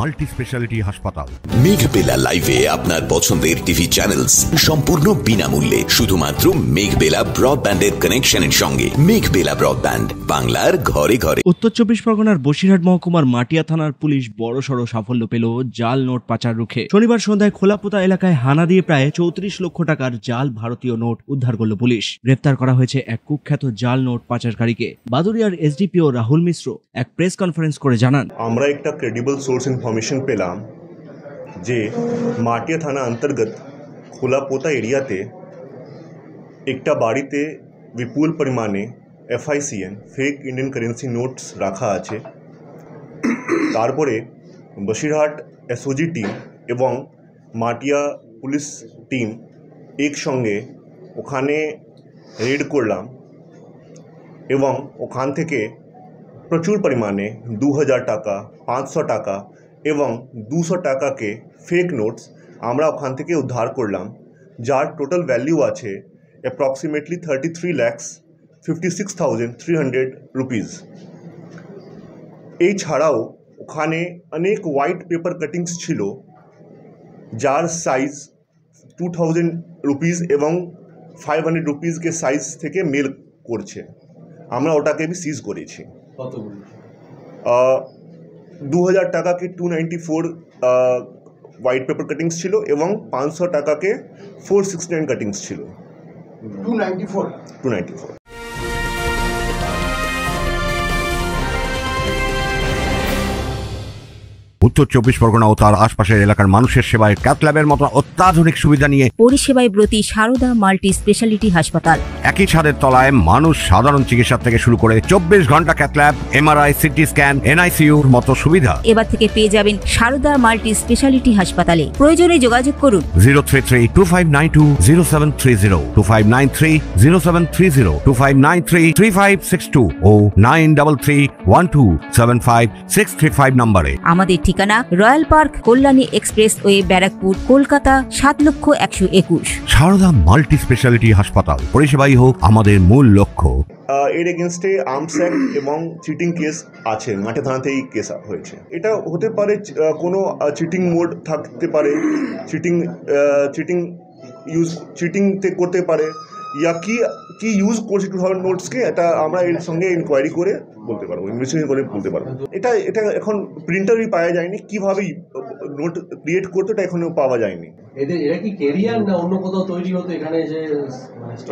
Multi speciality হাসপাতাল। মেঘবেলা লাইভে আপনার পছন্দের টিভি চ্যানেলস সম্পূর্ণ বিনামূল্যে, শুধুমাত্র মেঘবেলা ব্রডব্যান্ডের কানেকশনের সঙ্গে। মেঘবেলা ব্রডব্যান্ড, বাংলার ঘরে ঘরে। উত্তর চব্বিশ পরগনার বসিরহাট মহকুমার মাটিয়া থানার পুলিশ বড়সড় সাফল্য পেল জাল নোট পাচার রুখে। শনিবার সন্ধ্যায় খোলাপোতা এলাকায় হানা দিয়ে প্রায় 34 লক্ষ টাকার জাল ভারতীয় নোট উদ্ধার করল পুলিশ। গ্রেপ্তার করা হয়েছে এক কুখ্যাত জাল নোট পাচারকারীকে। বাদুড়িয়ার এসডিপিও রাহুল মিশ্র এক প্রেস কনফারেন্স করে জানান, আমরা একটা ক্রেডিবল সোর্স ইনফরমেশন পেলাম যে মাটিয়া থানা অন্তর্গত খোলাপোতা এরিয়াতে একটা বাড়িতে বিপুল পরিমাণে FICN fake Indian currency notes রাখা আছে। তারপরে বসিরহাট SOG টিম এবং মাটিয়া পুলিশ টিম একসঙ্গে ওখানে রেড করলাম এবং ওখান থেকে প্রচুর পরিমাণে 2000 টাকা, 500 টাকা এবং 200 টাকাকে ফেক নোটস আমরা ওখান থেকে উদ্ধার করলাম, যার টোটাল ভ্যালু আছে অ্যাপ্রক্সিমেটলি 33,56,300 রুপিস। এই ছাড়াও ওখানে অনেক হোয়াইট পেপার কাটিংস ছিল, যার সাইজ 2000 রুপিস এবং 500 রুপিসকে সাইজ থেকে মেল করছে। আমরা ওটাকে भी সিজ করেছি। 2000 টাকাকে 294 হোয়াইট পেপার কাটিংস ছিল এবং 500 টাকাকে 469 কাটিংস ছিল। 294। উত্তর চব্বিশ পরগনা ও তার আশপাশের এলাকার মানুষের সেবায় ক্যাথ ল্যাবের মতো অত্যাধুনিক সুবিধা নিয়ে পরিষেবায় ব্রতী সারদা মাল্টি স্পেশালিটি হাসপাতাল। একই ছাদের তলায় মানুষ সাধারণ চিকিৎসা থেকে শুরু করে 24 ঘন্টা cath lab, MRI, CT scan, NICUর মতো সুবিধা এবার থেকে পেয়ে যাবেন সারদা মাল্টি স্পেশালিটি হাসপাতালে। প্রয়োজনে যোগাযোগ করুন 033-2592-0730, 2593-0730, 2593-3562 ও 9331275635 নম্বরে। আমাদের ঠিকানা Royal Park, Kalyani expressway, Barrackpore, Kolkata 7,121। Sarada multi speciality হাসপাতাল, পরিষেবাই হোক আমাদের মূল লক্ষ্য। এর এগেনস্টে আর্মস অ্যাক্ট এবং চিটিং কেস আছে, মাঠে থানাতেই কেস হয়েছে। এটা হতে পারে কোনো চিটিং মোড থাকতে পারে, চিটিং করতে পারে, ইয়া কি ইউজ করছে 2000 নোটসকে, এটা আমরা এর সঙ্গে ইনকোয়ারি করে বলতে পারবো, ইনভেস্টিগেশন করে বলতে পারবো। এটা এখন প্রিন্টারই পাওয়া যায়নি, কিভাবে নোট ক্রিয়েট করতে এটা এখনো পাওয়া যায়নি। এরা কি ক্যারিয়ার না অন্য কোথাও তৈরি হতো এখানে যে?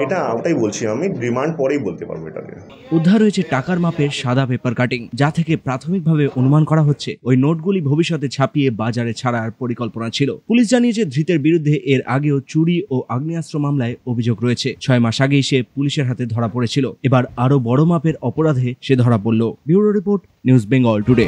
এটা ওটাই বলছি আমি, রিমান্ড পরেই বলতে পারবো এটাকে। উদ্ধার হয়েছে টাকার মাপের সাদা পেপার কাটিং, যা থেকে প্রাথমিকভাবে অনুমান করা হচ্ছে ওই নোটগুলি ভবিষ্যতে ছাপিয়ে বাজারে ছাড়ার পরিকল্পনা ছিল। পুলিশ জানিয়েছে ধৃতের বিরুদ্ধে এর আগেও চুরি ও আগ্নেয়াস্ত্র মামলায় অভিযোগ রয়েছে। 6 মাস আগেই সে পুলিশের হাতে ধরা পড়েছিল। এবার আরো বড় মাপের অপরাধে সে ধরা পড়ল। Bureau report, news Bengal today.